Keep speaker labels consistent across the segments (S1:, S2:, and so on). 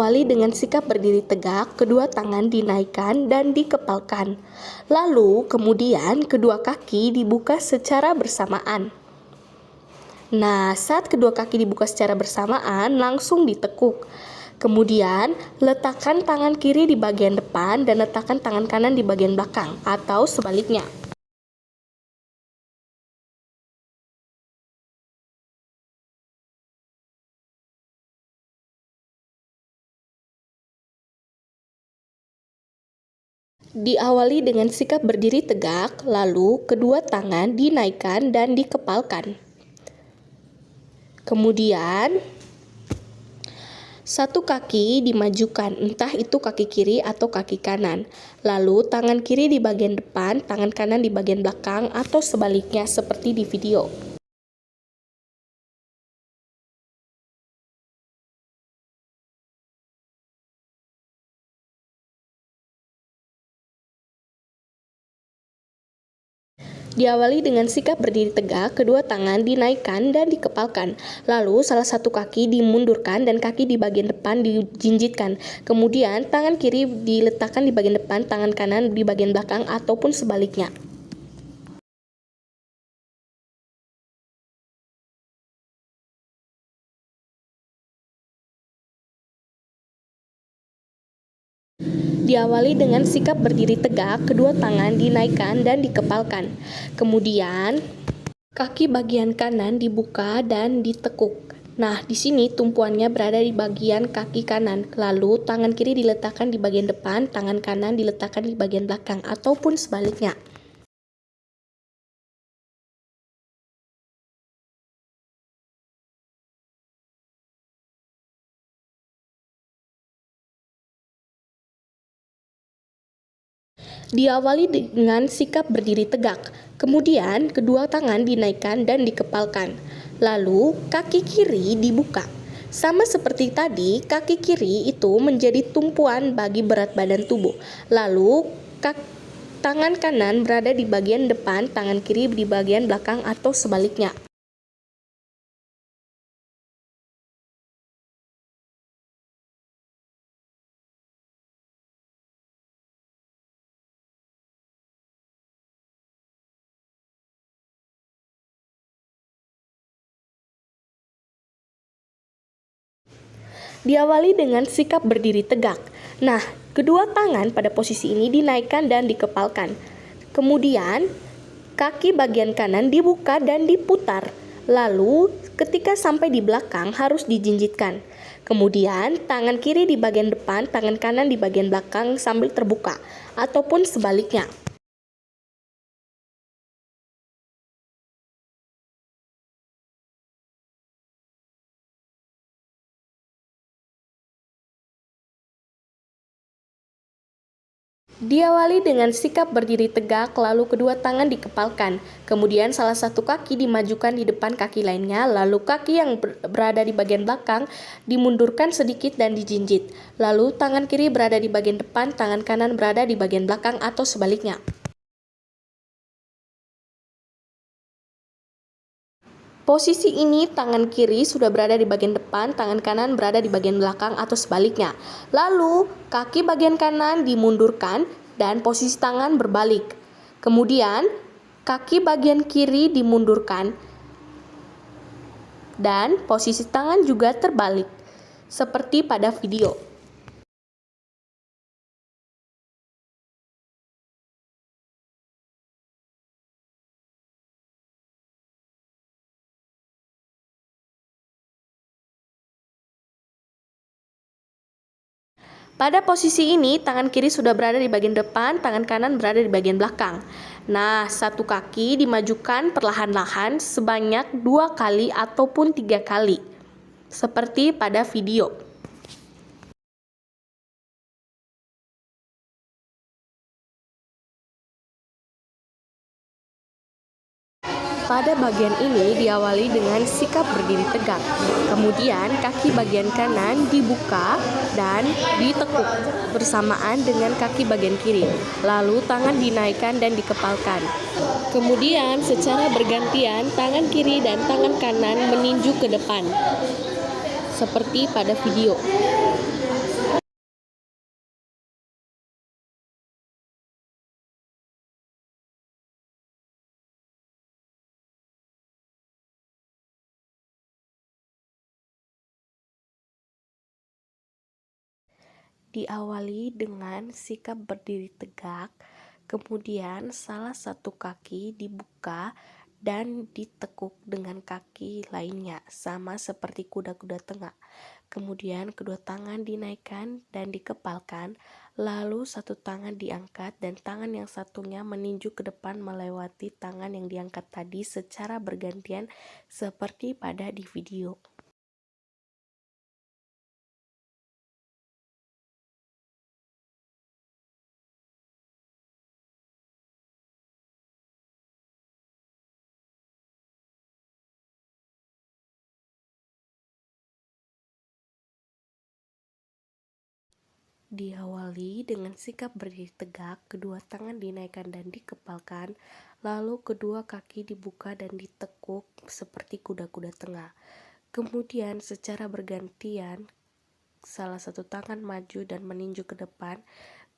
S1: Diawali dengan sikap berdiri tegak, kedua tangan dinaikkan dan dikepalkan. Lalu, kemudian kedua kaki dibuka secara bersamaan. Nah, saat kedua kaki dibuka secara bersamaan, langsung ditekuk. Kemudian, letakkan tangan kiri di bagian depan dan letakkan tangan kanan di bagian belakang, atau sebaliknya. Diawali dengan sikap berdiri tegak, lalu kedua tangan dinaikkan dan dikepalkan. Kemudian, satu kaki dimajukan, entah itu kaki kiri atau kaki kanan. Lalu, tangan kiri di bagian depan, tangan kanan di bagian belakang, atau sebaliknya seperti di video. Diawali dengan sikap berdiri tegak, kedua tangan dinaikkan dan dikepalkan. Lalu, salah satu kaki dimundurkan dan kaki di bagian depan dijinjitkan. Kemudian, tangan kiri diletakkan di bagian depan, tangan kanan di bagian belakang, ataupun sebaliknya. Diawali dengan sikap berdiri tegak, kedua tangan dinaikkan dan dikepalkan. Kemudian, kaki bagian kanan dibuka dan ditekuk. Nah, di sini tumpuannya berada di bagian kaki kanan. Lalu, tangan kiri diletakkan di bagian depan, tangan kanan diletakkan di bagian belakang, ataupun sebaliknya. Diawali dengan sikap berdiri tegak. Kemudian, kedua tangan dinaikkan dan dikepalkan. Lalu, kaki kiri dibuka. Sama seperti tadi, kaki kiri itu menjadi tumpuan bagi berat badan tubuh. Lalu, tangan kanan berada di bagian depan, tangan kiri di bagian belakang atau sebaliknya. Diawali dengan sikap berdiri tegak. Nah, kedua tangan pada posisi ini dinaikkan dan dikepalkan. Kemudian, kaki bagian kanan dibuka dan diputar. Lalu, ketika sampai di belakang harus dijinjitkan. Kemudian, tangan kiri di bagian depan, tangan kanan di bagian belakang sambil terbuka, ataupun sebaliknya. Diawali dengan sikap berdiri tegak, lalu kedua tangan dikepalkan. Kemudian salah satu kaki dimajukan di depan kaki lainnya, lalu kaki yang berada di bagian belakang dimundurkan sedikit dan dijinjit. Lalu tangan kiri berada di bagian depan, tangan kanan berada di bagian belakang atau sebaliknya. Posisi ini tangan kiri sudah berada di bagian depan, tangan kanan berada di bagian belakang atau sebaliknya. Lalu, kaki bagian kanan dimundurkan dan posisi tangan berbalik. Kemudian, kaki bagian kiri dimundurkan dan posisi tangan juga terbalik, seperti pada video. Pada posisi ini, tangan kiri sudah berada di bagian depan, tangan kanan berada di bagian belakang. Nah, satu kaki dimajukan perlahan-lahan sebanyak 2 kali ataupun 3 kali, seperti pada video. Pada bagian ini diawali dengan sikap berdiri tegak. Kemudian kaki bagian kanan dibuka dan ditekuk bersamaan dengan kaki bagian kiri. Lalu tangan dinaikkan dan dikepalkan. Kemudian secara bergantian tangan kiri dan tangan kanan meninju ke depan. Seperti pada video. Diawali dengan sikap berdiri tegak, kemudian salah satu kaki dibuka dan ditekuk dengan kaki lainnya, sama seperti kuda-kuda tengah. Kemudian kedua tangan dinaikkan dan dikepalkan, lalu satu tangan diangkat dan tangan yang satunya meninju ke depan melewati tangan yang diangkat tadi secara bergantian seperti pada di video. Diawali dengan sikap berdiri tegak, kedua tangan dinaikkan dan dikepalkan, lalu kedua kaki dibuka dan ditekuk seperti kuda-kuda tengah. Kemudian secara bergantian, salah satu tangan maju dan meninju ke depan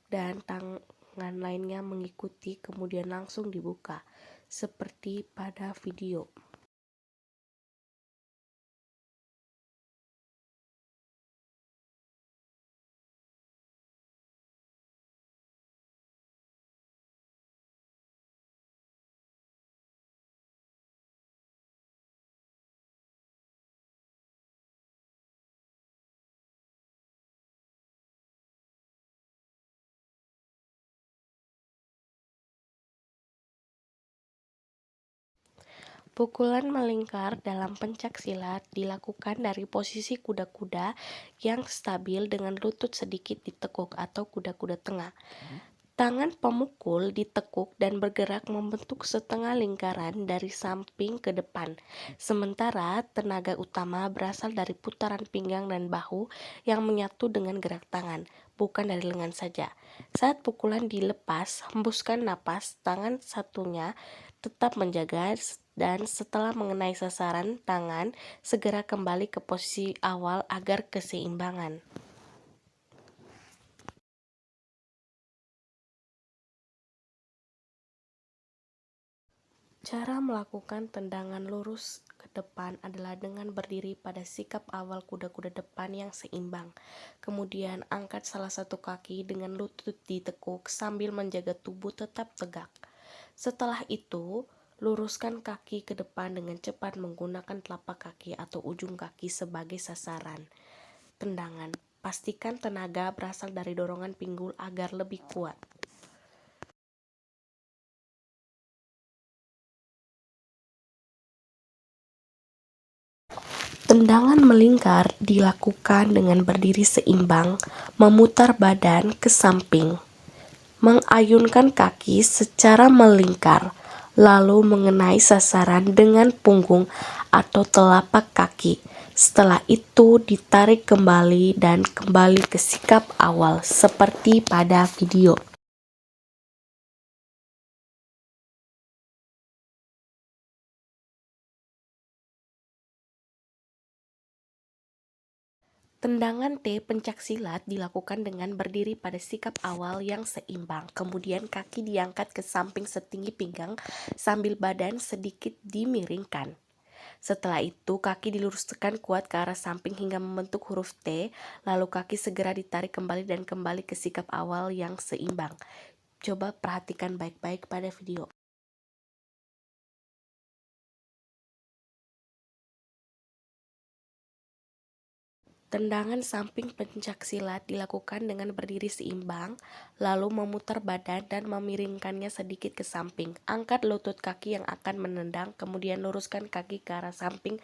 S1: dan tangan lainnya mengikuti, kemudian langsung dibuka, seperti pada video. Pukulan melingkar dalam pencak silat dilakukan dari posisi kuda-kuda yang stabil dengan lutut sedikit ditekuk atau kuda-kuda tengah. Tangan pemukul ditekuk dan bergerak membentuk setengah lingkaran dari samping ke depan, sementara tenaga utama berasal dari putaran pinggang dan bahu yang menyatu dengan gerak tangan, bukan dari lengan saja. Saat pukulan dilepas, hembuskan napas, tangan satunya tetap menjaga dan setelah mengenai sasaran tangan, segera kembali ke posisi awal agar keseimbangan. Cara melakukan tendangan lurus ke depan adalah dengan berdiri pada sikap awal kuda-kuda depan yang seimbang. Kemudian angkat salah satu kaki dengan lutut ditekuk sambil menjaga tubuh tetap tegak. Setelah itu, luruskan kaki ke depan dengan cepat menggunakan telapak kaki atau ujung kaki sebagai sasaran tendangan. Pastikan tenaga berasal dari dorongan pinggul agar lebih kuat. Tendangan melingkar dilakukan dengan berdiri seimbang, memutar badan ke samping, mengayunkan kaki secara melingkar, lalu mengenai sasaran dengan punggung atau telapak kaki. Setelah itu ditarik kembali dan kembali ke sikap awal seperti pada video. Tendangan T pencak silat dilakukan dengan berdiri pada sikap awal yang seimbang. Kemudian kaki diangkat ke samping setinggi pinggang sambil badan sedikit dimiringkan. Setelah itu kaki diluruskan kuat ke arah samping hingga membentuk huruf T, lalu kaki segera ditarik kembali dan kembali ke sikap awal yang seimbang. Coba perhatikan baik-baik pada video. Tendangan samping pencak silat dilakukan dengan berdiri seimbang, lalu memutar badan dan memiringkannya sedikit ke samping. Angkat lutut kaki yang akan menendang, kemudian luruskan kaki ke arah samping